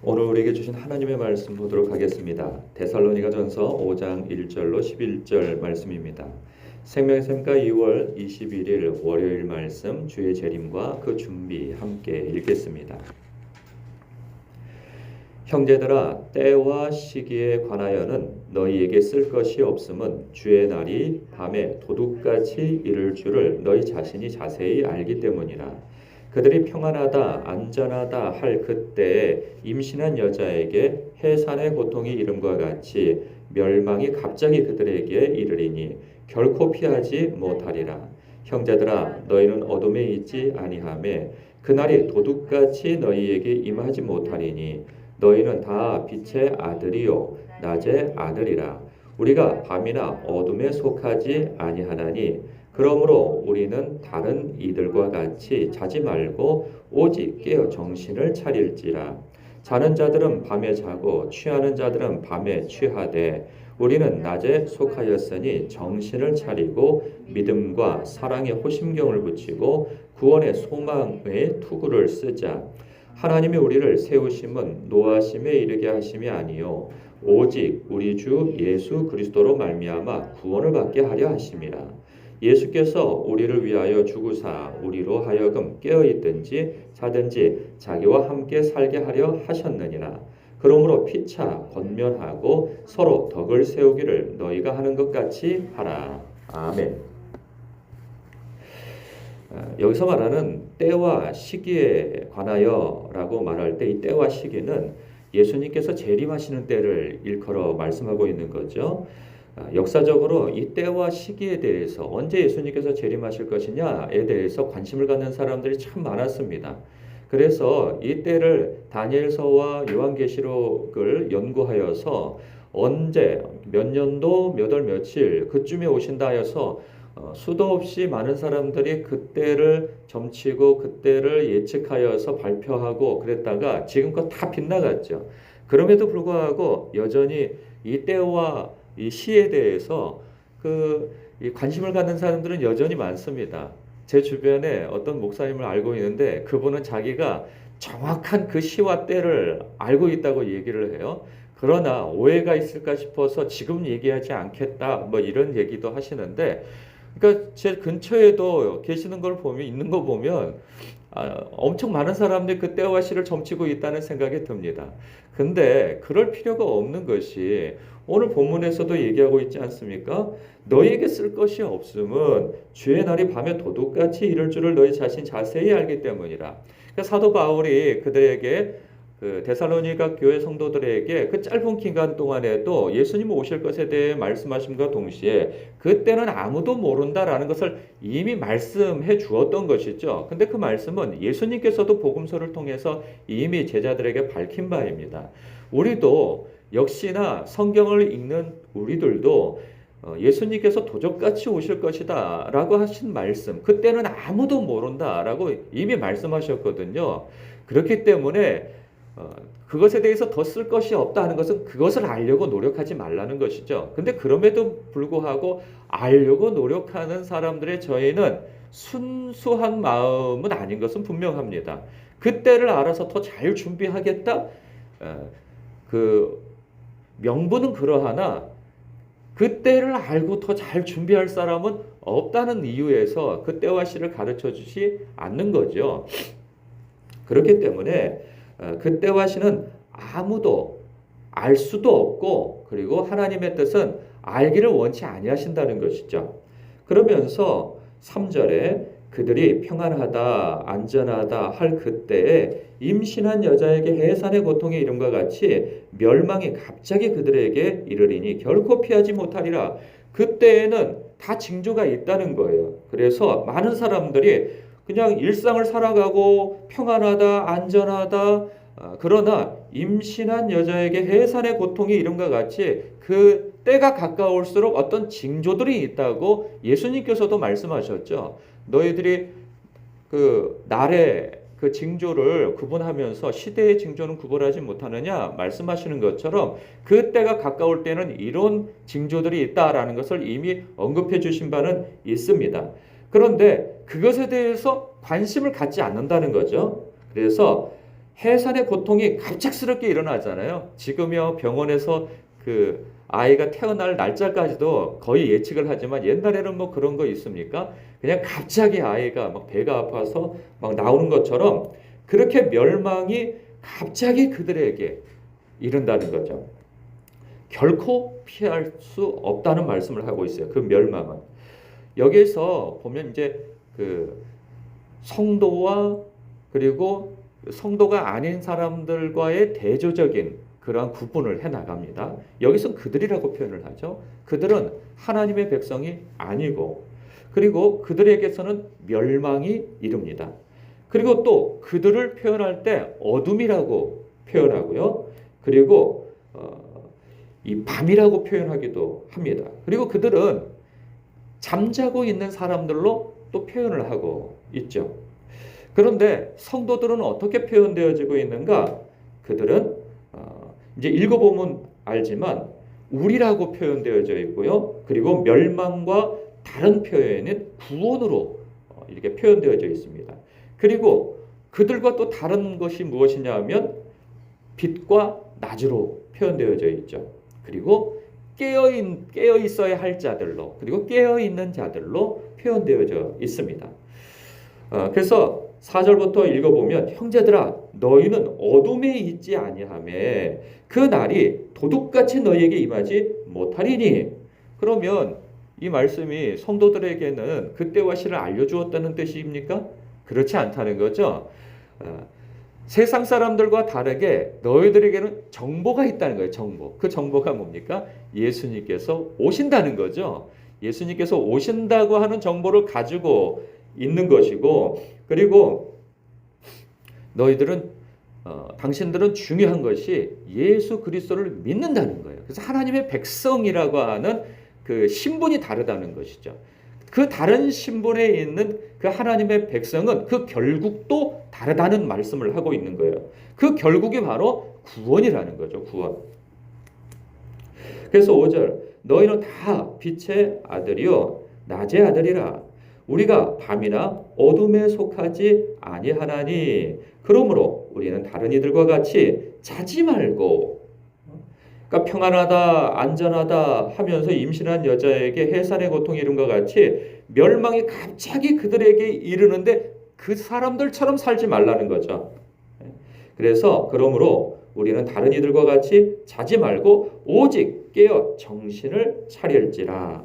오늘 우리에게 주신 하나님의 말씀 보도록 하겠습니다. 데살로니가전서 5장 1절로 11절 말씀입니다. 생명의 샘가 2월 21일 월요일 말씀 주의 재림과 그 준비 함께 읽겠습니다. 형제들아, 때와 시기에 관하여는 너희에게 쓸 것이 없음은 주의 날이 밤에 도둑같이 이를 줄을 너희 자신이 자세히 알기 때문이라. 그들이 평안하다 안전하다 할 그때에 임신한 여자에게 해산의 고통이 이름과 같이 멸망이 갑자기 그들에게 이르리니 결코 피하지 못하리라. 형제들아, 너희는 어둠에 있지 아니하매 그날이 도둑같이 너희에게 임하지 못하리니 너희는 다 빛의 아들이요 낮의 아들이라. 우리가 밤이나 어둠에 속하지 아니하나니 그러므로 우리는 다른 이들과 같이 자지 말고 오직 깨어 정신을 차릴지라. 자는 자들은 밤에 자고 취하는 자들은 밤에 취하되 우리는 낮에 속하였으니 정신을 차리고 믿음과 사랑의 호심경을 붙이고 구원의 소망의 투구를 쓰자. 하나님이 우리를 세우심은 노하심에 이르게 하심이 아니요 오직 우리 주 예수 그리스도로 말미암아 구원을 받게 하려 하심이라. 예수께서 우리를 위하여 죽으사 우리로 하여금 깨어있든지 자든지 자기와 함께 살게 하려 하셨느니라. 그러므로 피차 권면하고 서로 덕을 세우기를 너희가 하는 것 같이 하라. 아멘. 여기서 말하는 때와 시기에 관하여라고 말할 때 이 때와 시기는 예수님께서 재림하시는 때를 일컬어 말씀하고 있는 거죠. 역사적으로 이 때와 시기에 대해서 언제 예수님께서 재림하실 것이냐에 대해서 관심을 갖는 사람들이 참 많았습니다. 그래서 이 때를 다니엘서와 요한계시록을 연구하여서 언제 몇 년도 몇 월 며칠 그쯤에 오신다 하여서 수도 없이 많은 사람들이 그때를 점치고 그때를 예측하여서 발표하고 그랬다가 지금껏 다 빗나갔죠. 그럼에도 불구하고 여전히 이 때와 이 시에 대해서 이 관심을 갖는 사람들은 여전히 많습니다. 제 주변에 어떤 목사님을 알고 있는데 그분은 자기가 정확한 그 시와 때를 알고 있다고 얘기를 해요. 그러나 오해가 있을까 싶어서 지금 얘기하지 않겠다 뭐 이런 얘기도 하시는데, 그러니까 제 근처에도 계시는 걸 보면 있는 거 보면 엄청 많은 사람들이 그 때와 시를 점치고 있다는 생각이 듭니다. 근데 그럴 필요가 없는 것이 오늘 본문에서도 얘기하고 있지 않습니까? 너희에게 쓸 것이 없음은 주의 날이 밤에 도둑같이 이를 줄을 너희 자신 자세히 알기 때문이라. 그러니까 사도 바울이 그들에게 그 데살로니가 교회 성도들에게 그 짧은 기간 동안에도 예수님 오실 것에 대해 말씀하심과 동시에 그때는 아무도 모른다라는 것을 이미 말씀해 주었던 것이죠. 근데 그 말씀은 예수님께서도 복음서를 통해서 이미 제자들에게 밝힌 바입니다. 우리도 역시나 성경을 읽는 우리들도 예수님께서 도적같이 오실 것이다 라고 하신 말씀, 그때는 아무도 모른다 라고 이미 말씀하셨거든요. 그렇기 때문에 그것에 대해서 더 쓸 것이 없다 하는 것은 그것을 알려고 노력하지 말라는 것이죠. 근데 그럼에도 불구하고 알려고 노력하는 사람들의 저희는 순수한 마음은 아닌 것은 분명합니다. 그때를 알아서 더 잘 준비하겠다? 그 명분은 그러하나 그때를 알고 더 잘 준비할 사람은 없다는 이유에서 그때와 시를 가르쳐 주지 않는 거죠. 그렇기 때문에 그때와 시는 아무도 알 수도 없고 그리고 하나님의 뜻은 알기를 원치 아니하신다는 것이죠. 그러면서 3절에 그들이 평안하다 안전하다 할 그때에 임신한 여자에게 해산의 고통의 이름과 같이 멸망이 갑자기 그들에게 이르리니 결코 피하지 못하리라. 그때에는 다 징조가 있다는 거예요. 그래서 많은 사람들이 그냥 일상을 살아가고 평안하다 안전하다, 그러나 임신한 여자에게 해산의 고통이 이름과 같이 그 때가 가까울수록 어떤 징조들이 있다고 예수님께서도 말씀하셨죠. 너희들이 그 날의 그 징조를 구분하면서 시대의 징조는 구분하지 못하느냐 말씀하시는 것처럼 그 때가 가까울 때는 이런 징조들이 있다라는 것을 이미 언급해 주신 바는 있습니다. 그런데 그것에 대해서 관심을 갖지 않는다는 거죠. 그래서 해산의 고통이 갑작스럽게 일어나잖아요. 지금요 병원에서 그 아이가 태어날 날짜까지도 거의 예측을 하지만 옛날에는 뭐 그런 거 있습니까? 그냥 갑자기 아이가 막 배가 아파서 막 나오는 것처럼 그렇게 멸망이 갑자기 그들에게 이른다는 거죠. 결코 피할 수 없다는 말씀을 하고 있어요. 그 멸망은. 여기에서 보면 이제 그 성도와 그리고 성도가 아닌 사람들과의 대조적인 그러한 구분을 해 나갑니다. 여기서 그들이라고 표현을 하죠. 그들은 하나님의 백성이 아니고 그리고 그들에게서는 멸망이 이릅니다. 그리고 또 그들을 표현할 때 어둠이라고 표현하고요. 그리고 이 밤이라고 표현하기도 합니다. 그리고 그들은 잠자고 있는 사람들로 또 표현을 하고 있죠. 그런데 성도들은 어떻게 표현되어지고 있는가? 그들은 이제 읽어보면 알지만 우리라고 표현되어져 있고요. 그리고 멸망과 다른 표현인 구원으로 이렇게 표현되어져 있습니다. 그리고 그들과 또 다른 것이 무엇이냐 하면 빛과 낮으로 표현되어져 있죠. 그리고 깨어 있어야 할 자들로 그리고 깨어 있는 자들로 표현되어져 있습니다. 그래서 4절부터 읽어보면 형제들아 너희는 어둠에 있지 아니하매 그 날이 도둑같이 너희에게 임하지 못하리니. 그러면 이 말씀이 성도들에게는 그때와 시를 알려주었다는 뜻입니까? 그렇지 않다는 거죠. 세상 사람들과 다르게 너희들에게는 정보가 있다는 거예요. 정보. 그 정보가 뭡니까? 예수님께서 오신다는 거죠. 예수님께서 오신다고 하는 정보를 가지고 있는 것이고 그리고 너희들은 당신들은 중요한 것이 예수 그리스도를 믿는다는 거예요. 그래서 하나님의 백성이라고 하는 그 신분이 다르다는 것이죠. 그 다른 신분에 있는 그 하나님의 백성은 그 결국도 다르다는 말씀을 하고 있는 거예요. 그 결국이 바로 구원이라는 거죠. 구원. 그래서 5절 너희는 다 빛의 아들이요 낮의 아들이라. 우리가 밤이나 어둠에 속하지 아니하나니 그러므로 우리는 다른 이들과 같이 자지 말고 그러니까 평안하다 안전하다 하면서 임신한 여자에게 해산의 고통이 이른 것 같이 멸망이 갑자기 그들에게 이르는데 그 사람들처럼 살지 말라는 거죠. 그래서 그러므로 우리는 다른 이들과 같이 자지 말고 오직 깨어 정신을 차릴지라.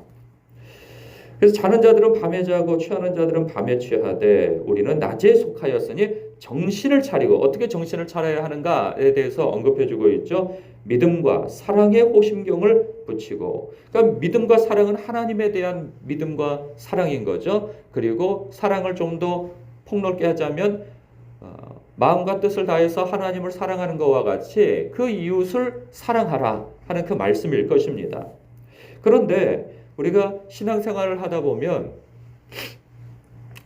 그래서 자는 자들은 밤에 자고 취하는 자들은 밤에 취하되 우리는 낮에 속하였으니 정신을 차리고 어떻게 정신을 차려야 하는가에 대해서 언급해주고 있죠. 믿음과 사랑의 호심경을 붙이고 그러니까 믿음과 사랑은 하나님에 대한 믿음과 사랑인 거죠. 그리고 사랑을 좀 더 폭넓게 하자면 마음과 뜻을 다해서 하나님을 사랑하는 것과 같이 그 이웃을 사랑하라 하는 그 말씀일 것입니다. 그런데 우리가 신앙생활을 하다 보면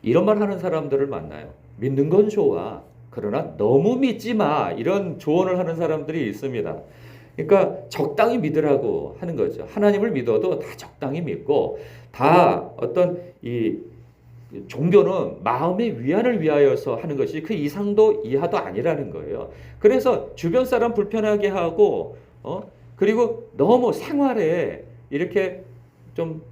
이런 말 하는 사람들을 만나요. 믿는 건 좋아. 그러나 너무 믿지 마. 이런 조언을 하는 사람들이 있습니다. 그러니까 적당히 믿으라고 하는 거죠. 하나님을 믿어도 다 적당히 믿고 다 어떤 이 종교는 마음의 위안을 위하여서 하는 것이 그 이상도 이하도 아니라는 거예요. 그래서 주변 사람 불편하게 하고 그리고 너무 생활에 이렇게 좀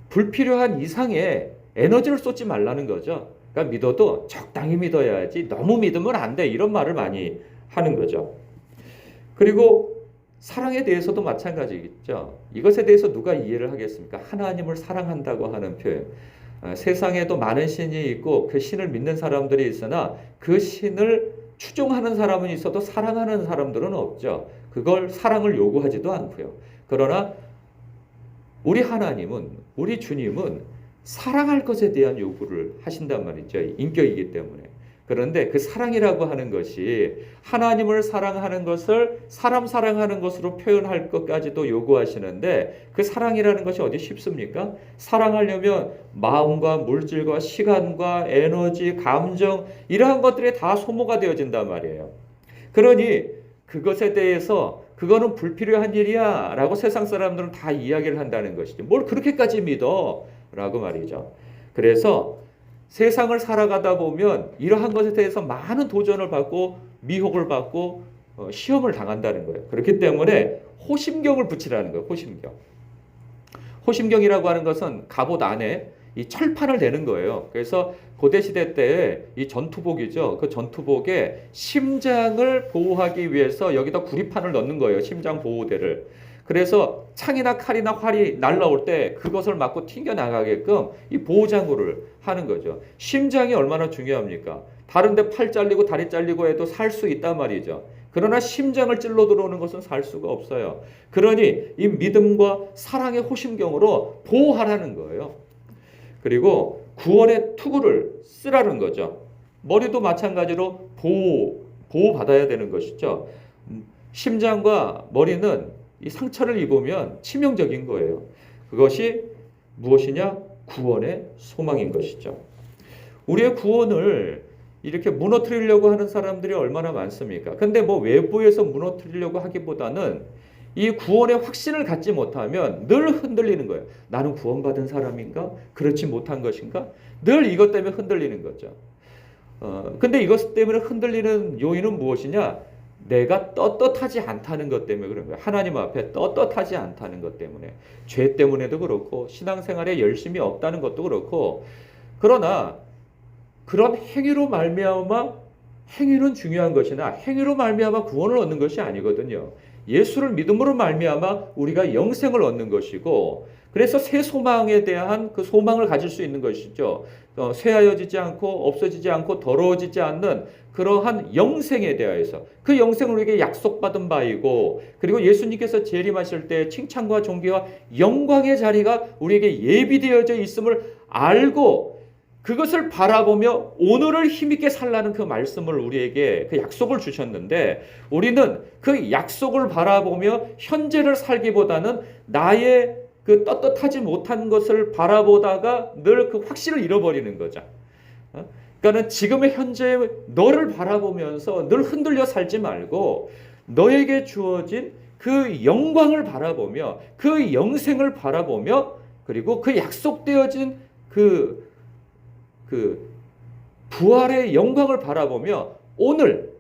불필요한 이상의 에너지를 쏟지 말라는 거죠. 그러니까 믿어도 적당히 믿어야지 너무 믿으면 안 돼. 이런 말을 많이 하는 거죠. 그리고 사랑에 대해서도 마찬가지겠죠. 이것에 대해서 누가 이해를 하겠습니까? 하나님을 사랑한다고 하는 표현. 세상에도 많은 신이 있고 그 신을 믿는 사람들이 있으나 그 신을 추종하는 사람은 있어도 사랑하는 사람들은 없죠. 그걸 사랑을 요구하지도 않고요. 그러나 우리 하나님은, 우리 주님은 사랑할 것에 대한 요구를 하신단 말이죠. 인격이기 때문에. 그런데 그 사랑이라고 하는 것이 하나님을 사랑하는 것을 사람 사랑하는 것으로 표현할 것까지도 요구하시는데 그 사랑이라는 것이 어디 쉽습니까? 사랑하려면 마음과 물질과 시간과 에너지, 감정 이러한 것들이 다 소모가 되어진단 말이에요. 그러니 그것에 대해서 그거는 불필요한 일이야 라고 세상 사람들은 다 이야기를 한다는 것이죠. 뭘 그렇게까지 믿어? 라고 말이죠. 그래서 세상을 살아가다 보면 이러한 것에 대해서 많은 도전을 받고 미혹을 받고 시험을 당한다는 거예요. 그렇기 때문에 호심경을 붙이라는 거예요. 호심경. 호심경이라고 하는 것은 갑옷 안에 이 철판을 대는 거예요. 그래서 고대 시대 때 이 전투복이죠. 그 전투복에 심장을 보호하기 위해서 여기다 구리판을 넣는 거예요. 심장 보호대를. 그래서 창이나 칼이나 활이 날라올 때 그것을 맞고 튕겨나가게끔 이 보호장구를 하는 거죠. 심장이 얼마나 중요합니까? 다른데 팔 잘리고 다리 잘리고 해도 살 수 있단 말이죠. 그러나 심장을 찔러 들어오는 것은 살 수가 없어요. 그러니 이 믿음과 사랑의 호심경으로 보호하라는 거예요. 그리고 구원의 투구를 쓰라는 거죠. 머리도 마찬가지로 보호받아야 되는 것이죠. 심장과 머리는 이 상처를 입으면 치명적인 거예요. 그것이 무엇이냐? 구원의 소망인 것이죠. 우리의 구원을 이렇게 무너뜨리려고 하는 사람들이 얼마나 많습니까? 근데 뭐 외부에서 무너뜨리려고 하기보다는 이 구원의 확신을 갖지 못하면 늘 흔들리는 거예요. 나는 구원받은 사람인가? 그렇지 못한 것인가? 늘 이것 때문에 흔들리는 거죠. 근데 이것 때문에 흔들리는 요인은 무엇이냐? 내가 떳떳하지 않다는 것 때문에 그런 거예요. 하나님 앞에 떳떳하지 않다는 것 때문에. 죄 때문에도 그렇고 신앙생활에 열심이 없다는 것도 그렇고. 그러나 그런 행위로 말미암아, 행위는 중요한 것이나 행위로 말미암아 구원을 얻는 것이 아니거든요. 예수를 믿음으로 말미암아 우리가 영생을 얻는 것이고, 그래서 새 소망에 대한 그 소망을 가질 수 있는 것이죠. 쇠하여지지 않고 없어지지 않고 더러워지지 않는 그러한 영생에 대하여서, 그 영생을 우리에게 약속받은 바이고, 그리고 예수님께서 재림하실 때 칭찬과 존귀와 영광의 자리가 우리에게 예비되어져 있음을 알고 그것을 바라보며 오늘을 힘있게 살라는 그 말씀을 우리에게 그 약속을 주셨는데, 우리는 그 약속을 바라보며 현재를 살기보다는 나의 그 떳떳하지 못한 것을 바라보다가 늘 그 확신을 잃어버리는 거죠. 그러니까는 지금의 현재 너를 바라보면서 늘 흔들려 살지 말고 너에게 주어진 그 영광을 바라보며 그 영생을 바라보며, 그리고 그 약속되어진 그 부활의 영광을 바라보며 오늘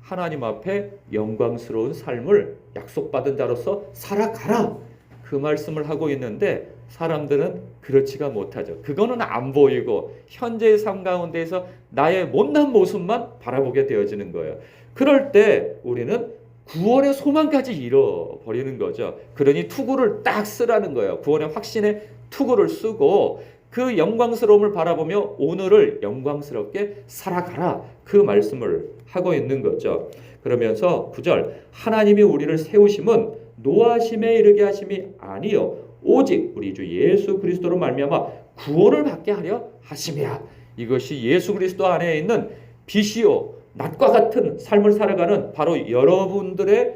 하나님 앞에 영광스러운 삶을 약속받은 자로서 살아가라, 그 말씀을 하고 있는데 사람들은 그렇지가 못하죠. 그거는 안 보이고 현재의 삶 가운데에서 나의 못난 모습만 바라보게 되어지는 거예요. 그럴 때 우리는 구원의 소망까지 잃어버리는 거죠. 그러니 투구를 딱 쓰라는 거예요. 구원의 확신의 투구를 쓰고 그 영광스러움을 바라보며 오늘을 영광스럽게 살아가라, 그 말씀을 하고 있는 거죠. 그러면서 9절, 하나님이 우리를 세우심은 노하심에 이르게 하심이 아니요 오직 우리 주 예수 그리스도로 말미암아 구원을 받게 하려 하심이야. 이것이 예수 그리스도 안에 있는 빛이요 낮과 같은 삶을 살아가는 바로 여러분들의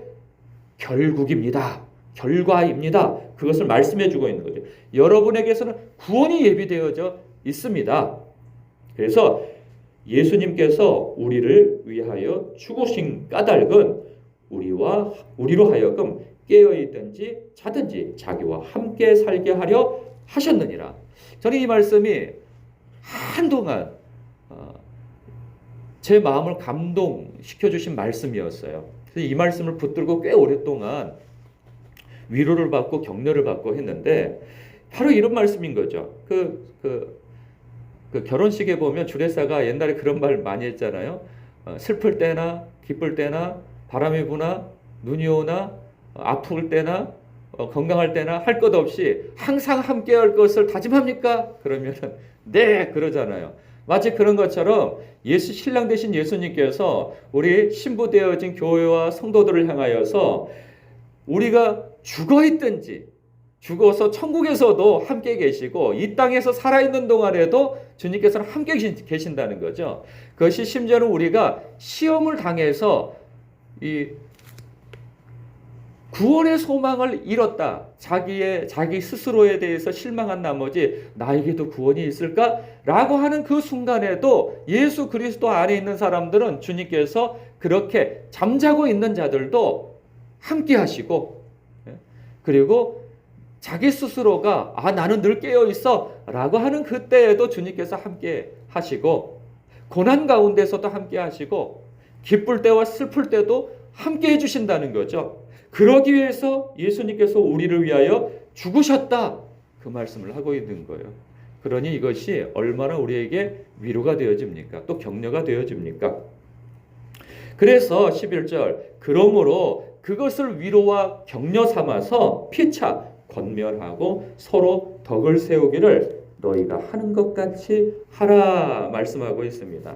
결국입니다. 결과입니다. 그것을 말씀해 주고 있는 거죠. 여러분에게서는 구원이 예비되어져 있습니다. 그래서 예수님께서 우리를 위하여 죽으신 까닭은 우리로 하여금 깨어있든지 자든지 자기와 함께 살게 하려 하셨느니라. 저는 이 말씀이 한동안 제 마음을 감동시켜 주신 말씀이었어요. 그래서 이 말씀을 붙들고 꽤 오랫동안 위로를 받고 격려를 받고 했는데, 바로 이런 말씀인 거죠. 그 결혼식에 보면 주례사가 옛날에 그런 말 많이 했잖아요. 슬플 때나 기쁠 때나 바람이 부나 눈이 오나 아플 때나 건강할 때나 할 것 없이 항상 함께 할 것을 다짐합니까? 그러면은 네, 그러잖아요. 마치 그런 것처럼 신랑 되신 예수님께서 우리 신부 되어진 교회와 성도들을 향하여서 우리가 죽어 있든지 죽어서 천국에서도 함께 계시고 이 땅에서 살아있는 동안에도 주님께서는 함께 계신다는 거죠. 그것이 심지어는 우리가 시험을 당해서 이 구원의 소망을 잃었다, 자기 스스로에 대해서 실망한 나머지 나에게도 구원이 있을까라고 하는 그 순간에도 예수 그리스도 안에 있는 사람들은 주님께서 그렇게 잠자고 있는 자들도 함께 하시고, 그리고 자기 스스로가 나는 늘 깨어 있어 라고 하는 그때에도 주님께서 함께 하시고, 고난 가운데서도 함께 하시고, 기쁠 때와 슬플 때도 함께 해주신다는 거죠. 그러기 위해서 예수님께서 우리를 위하여 죽으셨다. 그 말씀을 하고 있는 거예요. 그러니 이것이 얼마나 우리에게 위로가 되어집니까? 또 격려가 되어집니까? 그래서 11절 그러므로 그것을 위로와 격려 삼아서 피차 권면하고 서로 덕을 세우기를 너희가 하는 것 같이 하라 말씀하고 있습니다.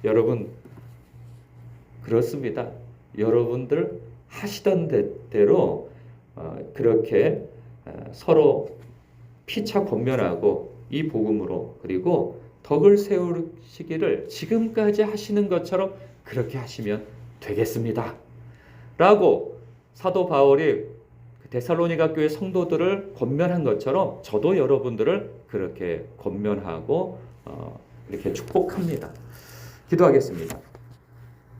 여러분 그렇습니다. 여러분들 하시던 대로 그렇게 서로 피차 권면하고 이 복음으로 그리고 덕을 세우시기를 지금까지 하시는 것처럼 그렇게 하시면 되겠습니다. 라고 사도 바울이 데살로니가 교회 성도들을 권면한 것처럼 저도 여러분들을 그렇게 권면하고 이렇게 축복합니다. 기도하겠습니다.